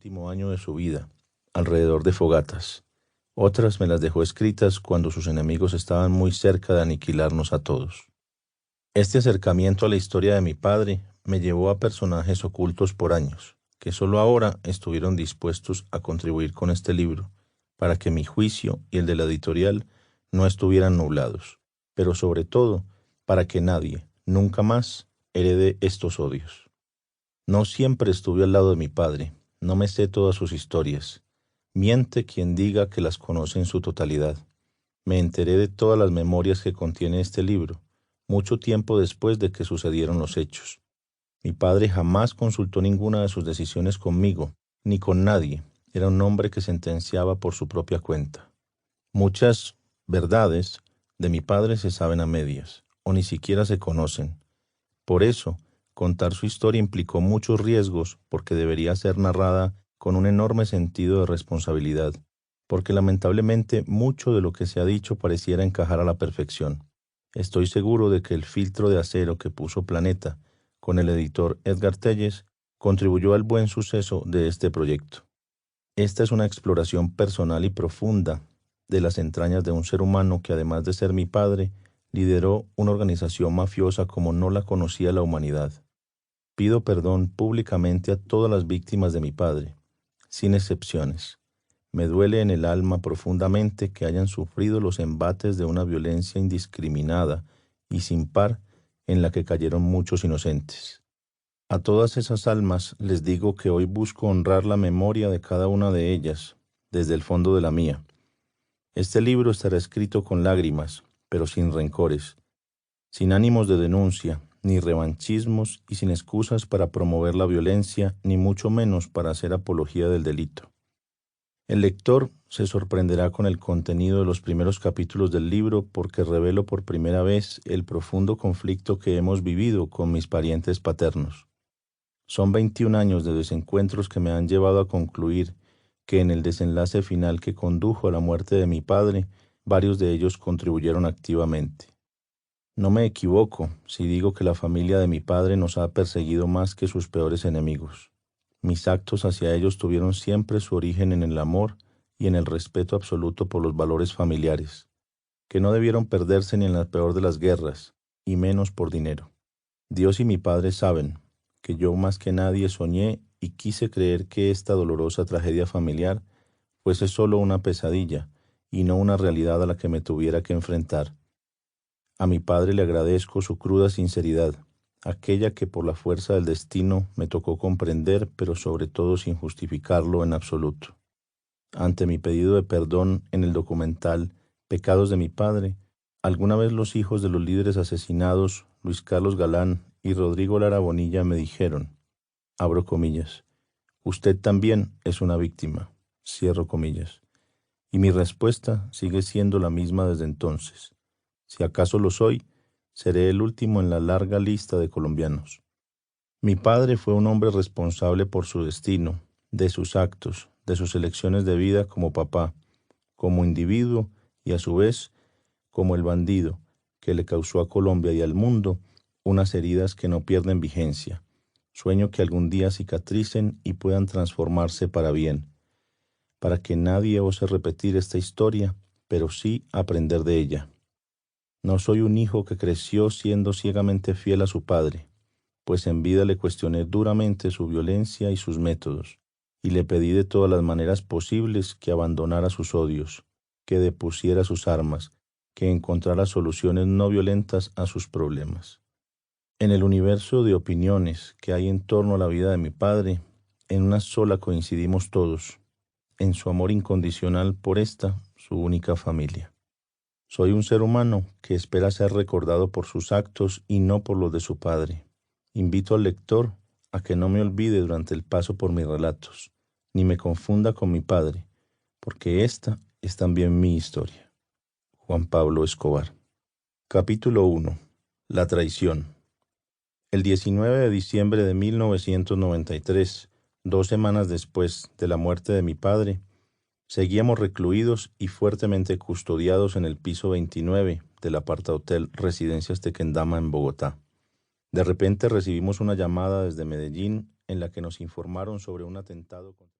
último año de su vida, alrededor de fogatas. Otras me las dejó escritas cuando sus enemigos estaban muy cerca de aniquilarnos a todos. Este acercamiento a la historia de mi padre me llevó a personajes ocultos por años, que solo ahora estuvieron dispuestos a contribuir con este libro, para que mi juicio y el de la editorial no estuvieran nublados, pero sobre todo para que nadie, nunca más, herede estos odios. No siempre estuve al lado de mi padre, no me sé todas sus historias. Miente quien diga que las conoce en su totalidad. Me enteré de todas las memorias que contiene este libro, mucho tiempo después de que sucedieron los hechos. Mi padre jamás consultó ninguna de sus decisiones conmigo, ni con nadie. Era un hombre que sentenciaba por su propia cuenta. Muchas verdades de mi padre se saben a medias, o ni siquiera se conocen. Por eso, contar su historia implicó muchos riesgos porque debería ser narrada con un enorme sentido de responsabilidad, porque lamentablemente mucho de lo que se ha dicho pareciera encajar a la perfección. Estoy seguro de que el filtro de acero que puso Planeta con el editor Edgar Telles contribuyó al buen suceso de este proyecto. Esta es una exploración personal y profunda de las entrañas de un ser humano que, además de ser mi padre, lideró una organización mafiosa como no la conocía la humanidad. Pido perdón públicamente a todas las víctimas de mi padre, sin excepciones. Me duele en el alma profundamente que hayan sufrido los embates de una violencia indiscriminada y sin par en la que cayeron muchos inocentes. A todas esas almas les digo que hoy busco honrar la memoria de cada una de ellas, desde el fondo de la mía. Este libro estará escrito con lágrimas, pero sin rencores, sin ánimos de denuncia, ni revanchismos y sin excusas para promover la violencia, ni mucho menos para hacer apología del delito. El lector se sorprenderá con el contenido de los primeros capítulos del libro porque revelo por primera vez el profundo conflicto que hemos vivido con mis parientes paternos. Son 21 años de desencuentros que me han llevado a concluir que en el desenlace final que condujo a la muerte de mi padre, varios de ellos contribuyeron activamente. No me equivoco si digo que la familia de mi padre nos ha perseguido más que sus peores enemigos. Mis actos hacia ellos tuvieron siempre su origen en el amor y en el respeto absoluto por los valores familiares, que no debieron perderse ni en la peor de las guerras, y menos por dinero. Dios y mi padre saben que yo más que nadie soñé y quise creer que esta dolorosa tragedia familiar fuese solo una pesadilla y no una realidad a la que me tuviera que enfrentar. A mi padre le agradezco su cruda sinceridad, aquella que por la fuerza del destino me tocó comprender, pero sobre todo sin justificarlo en absoluto. Ante mi pedido de perdón en el documental Pecados de mi padre, alguna vez los hijos de los líderes asesinados, Luis Carlos Galán y Rodrigo Lara Bonilla, me dijeron, abro comillas, usted también es una víctima, cierro comillas. Y mi respuesta sigue siendo la misma desde entonces. Si acaso lo soy, seré el último en la larga lista de colombianos. Mi padre fue un hombre responsable por su destino, de sus actos, de sus elecciones de vida como papá, como individuo y a su vez como el bandido que le causó a Colombia y al mundo unas heridas que no pierden vigencia, sueño que algún día cicatricen y puedan transformarse para bien, para que nadie ose repetir esta historia, pero sí aprender de ella. No soy un hijo que creció siendo ciegamente fiel a su padre, pues en vida le cuestioné duramente su violencia y sus métodos, y le pedí de todas las maneras posibles que abandonara sus odios, que depusiera sus armas, que encontrara soluciones no violentas a sus problemas. En el universo de opiniones que hay en torno a la vida de mi padre, en una sola coincidimos todos, en su amor incondicional por esta, su única familia. Soy un ser humano que espera ser recordado por sus actos y no por los de su padre. Invito al lector a que no me olvide durante el paso por mis relatos, ni me confunda con mi padre, porque esta es también mi historia. Juan Pablo Escobar. Capítulo 1. La traición. El 19 de diciembre de 1993, 2 semanas después de la muerte de mi padre, seguíamos recluidos y fuertemente custodiados en el piso 29 del apartahotel Residencias Tequendama en Bogotá. De repente recibimos una llamada desde Medellín en la que nos informaron sobre un atentado contra